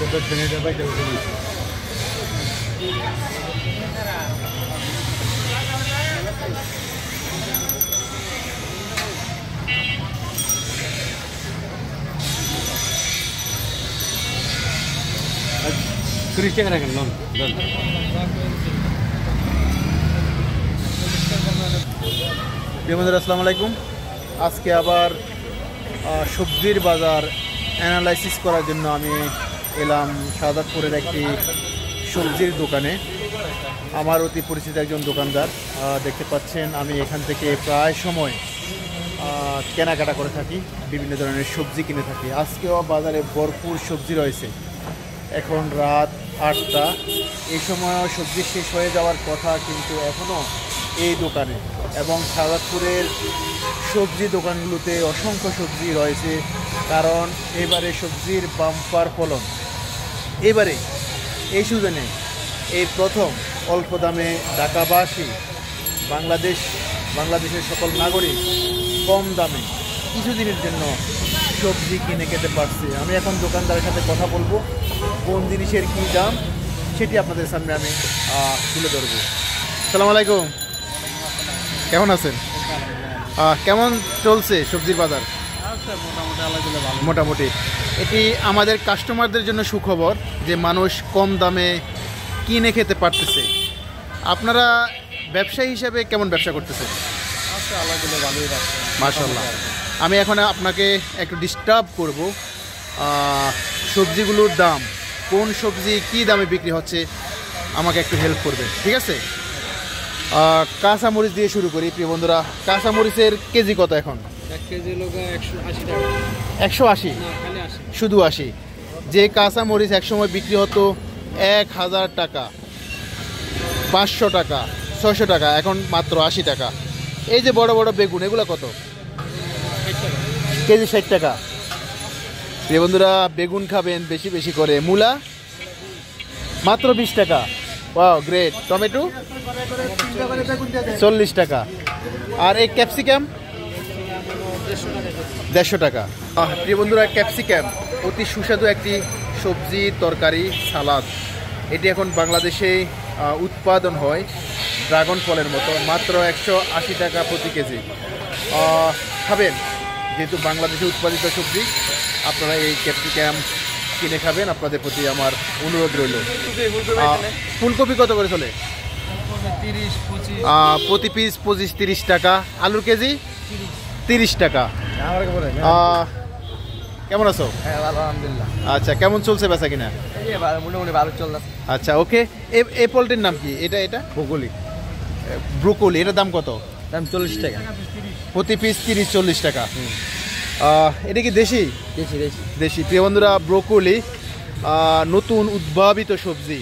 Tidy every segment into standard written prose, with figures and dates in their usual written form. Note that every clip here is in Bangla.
30 টাকা রাখেন লোন। আসসালামু আলাইকুম। আজকে আবার সবজির বাজার অ্যানালাইসিস করার জন্য আমি এলাম শাহাদাতপুরের একটি সবজির দোকানে। আমার অতি পরিচিত একজন দোকানদার, দেখতে পাচ্ছেন আমি এখান থেকে প্রায় সময় কেনাকাটা করে থাকি, বিভিন্ন ধরনের সবজি কিনে থাকি। আজকেও বাজারে ভরপুর সবজি রয়েছে। এখন রাত 8টা, এই সময় সবজি শেষ হয়ে যাওয়ার কথা, কিন্তু এখনও এই দোকানে এবং শাহাদাতপুরের সবজি দোকানগুলোতে অসংখ্য সবজি রয়েছে। কারণ এবারে সবজির বাম্পার ফলন। এবারে এই সিজনে এই প্রথম অল্প দামে ঢাকাবাসী বাংলাদেশের সকল নাগরিক কম দামে কিছুদিনের জন্য সবজি কিনে খেতে পারছে। আমি এখন দোকানদারের সাথে কথা বলবো, কোন জিনিসের কী দাম সেটি আপনাদের সামনে আমি তুলে ধরবো। আসসালামু আলাইকুম, কেমন আছেন? কেমন চলছে সবজির বাজার? মোটামুটি। এটি আমাদের কাস্টমারদের জন্য সুখবর যে মানুষ কম দামে কিনে খেতে পারতেছে। আপনারা ব্যবসায়ী হিসেবে কেমন ব্যবসা করতেছেন? মাশাআল্লাহ। আমি এখন আপনাকে একটু ডিস্টার্ব করব। সবজিগুলোর দাম, কোন সবজি কি দামে বিক্রি হচ্ছে আমাকে একটু হেল্প করবে, ঠিক আছে? কাঁচামরিচ দিয়ে শুরু করি প্রিয় বন্ধুরা। কাঁচামরিচের কেজি কত এখন? 1 কেজি 180 টাকা। 180? শুধু 80? যে কাঁচামরিচ একসময় বিক্রি হতো 1000 টাকা, 500 টাকা, 600 টাকা, এখন মাত্র 80 টাকা। এই যে বড় বড় বেগুন, এগুলো কত? কেজি 60 টাকা। প্রিয় বন্ধুরা, বেগুন খাবেন বেশি বেশি করে। মূলা মাত্র 20 টাকা। Wow, great. টমেটো 40 টাকা। আর এই ক্যাপসিকাম 150 টাকা। প্রিয় বন্ধুরা, ক্যাপসিকাম অতি সুস্বাদু একটি সবজি, তরকারি, সালাদ। এটি এখন বাংলাদেশে উৎপাদন হয় ড্রাগন ফলের মতো, মাত্র 180 টাকা প্রতি কেজি। খাবেন, যেহেতু বাংলাদেশে উৎপাদিত সবজি, আপনারা এই ক্যাপসিকাম কিনে খাবেন, আপনাদের প্রতি আমার অনুরোধ রইল। ফুলকপি কত করে চলে? প্রতি পিস 25-30 টাকা। আলুর কেজি 30 টাকা। কেমন আছো? আলহামদুলিল্লাহ। আচ্ছা, কেমন চলছে বেচা কিনা? মোটামুটি ভালো চলছে। আচ্ছা, ওকে। এই পোলট্রির নাম কি? এটা ব্রোকলি। এটার দাম কত? দাম 40 টাকা। প্রতি পিস 30-40 টাকা। এটা কি দেশি? দেশি। প্রিয় বন্ধুরা, ব্রোকলি নতুন উদ্ভাবিত সবজি,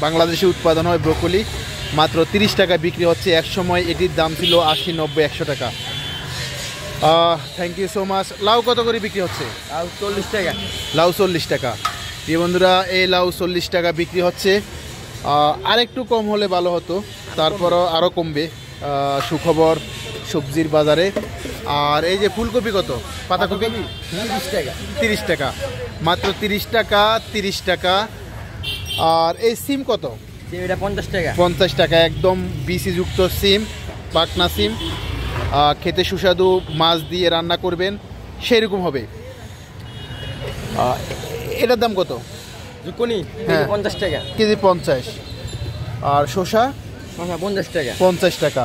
বাংলাদেশে উৎপাদন হয় ব্রোকলি, মাত্র 30 টাকা বিক্রি হচ্ছে। এক সময় এটির দাম ছিল 80, 90, 100 টাকা। Thank you so much. লাউ কত করে বিক্রি হচ্ছে? লাউ 40 টাকা। লাউ 40 টাকা। প্রিয় বন্ধুরা, এই লাউ 40 টাকা বিক্রি হচ্ছে। আরেকটু কম হলে ভালো হতো, তারপরও আরও কমবে। সুখবর সবজির বাজারে। আর এই যে ফুলকপি কত? পাতাকপি 30 টাকা। 30 টাকা, মাত্র 30 টাকা। 30 টাকা। আর এই সিম কত? এটা 50 টাকা। 50 টাকা। একদম বিসিযুক্ত সিম, পাকনা সিম, খেতে সুস্বাদু। মাছ দিয়ে রান্না করবেন সেরকম হবে। এটার দাম কত? জুকুনি 50 টাকা কেজি। 50। আর শসা 50 টাকা। 50 টাকা।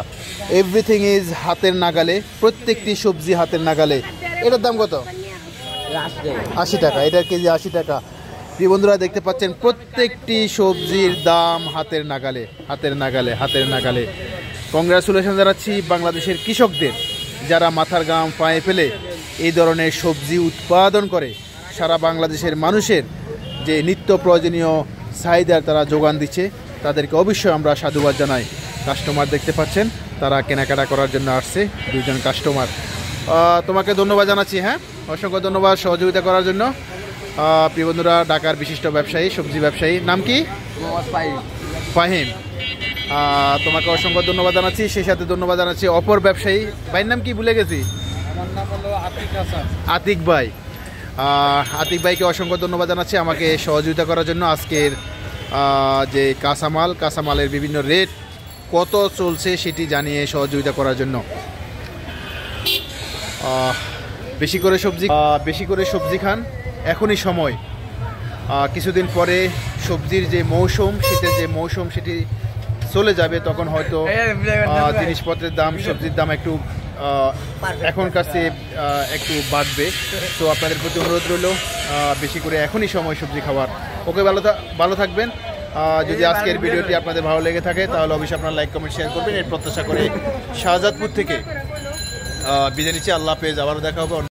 এভরিথিং ইজ হাতের নাগালে, প্রত্যেকটি সবজি হাতের নাগালে। এটার দাম কত? 80 টাকা। এটার কেজি 80 টাকা। প্রিয় বন্ধুরা, দেখতে পাচ্ছেন প্রত্যেকটি সবজির দাম হাতের নাগালে, হাতের নাগালে, হাতের নাগালে। কংগ্রাচুলেশন জানাচ্ছি বাংলাদেশের কৃষকদের, যারা মাথার ঘাম পায়ে ফেলে এই ধরনের সবজি উৎপাদন করে সারা বাংলাদেশের মানুষের যে নিত্য প্রয়োজনীয় চাহিদার তারা যোগান দিচ্ছে। তাদেরকে অবশ্যই আমরা সাধুবাদ জানাই। কাস্টমার দেখতে পাচ্ছেন, তারা কেনাকাটা করার জন্য আসছে, 2জন কাস্টমার। তোমাকে ধন্যবাদ জানাচ্ছি। হ্যাঁ, অসংখ্য ধন্যবাদ সহযোগিতা করার জন্য। প্রিয় বন্ধুরা, ঢাকার বিশিষ্ট ব্যবসায়ী, সবজি ব্যবসায়ী, নাম কি? ফাহিম। তোমাকে অসংখ্য ধন্যবাদ জানাচ্ছি। সেই সাথে ধন্যবাদ জানাচ্ছি অপর ব্যবসায়ী, ভাইয়ের নাম কি ভুলে গেছি? আমার নাম হলো আতিক হাসান। আতিক ভাই। আতিক ভাইকে অসংখ্য ধন্যবাদ জানাচ্ছি আমাকে সহযোগিতা করার জন্য। আজকের যে কাঁচামালের বিভিন্ন রেট কত চলছে সেটি জানিয়ে সহযোগিতা করার জন্য। বেশি করে সবজি খান, এখনই সময়। কিছুদিন পরে সবজির যে মৌসুম, শীতের যে মৌসুম সেটি চলে যাবে, তখন হয়তো জিনিসপত্রের দাম, সবজির দাম একটু এখনকার চেয়ে একটু বাড়বে। তো আপনাদের প্রতি অনুরোধ রইল বেশি করে এখনই সময় সবজি খাওয়ার। ওকে, ভালো থাকবেন। যদি আজকের ভিডিওটি আপনাদের ভালো লেগে থাকে তাহলে অবশ্যই আপনারা লাইক কমেন্ট শেয়ার করবেন। এর প্রত্যাশা করে শাহজাদপুর থেকে বিদায় নিচ্ছি। আল্লাহ হাফেজ। আবারও দেখা হবে অন্য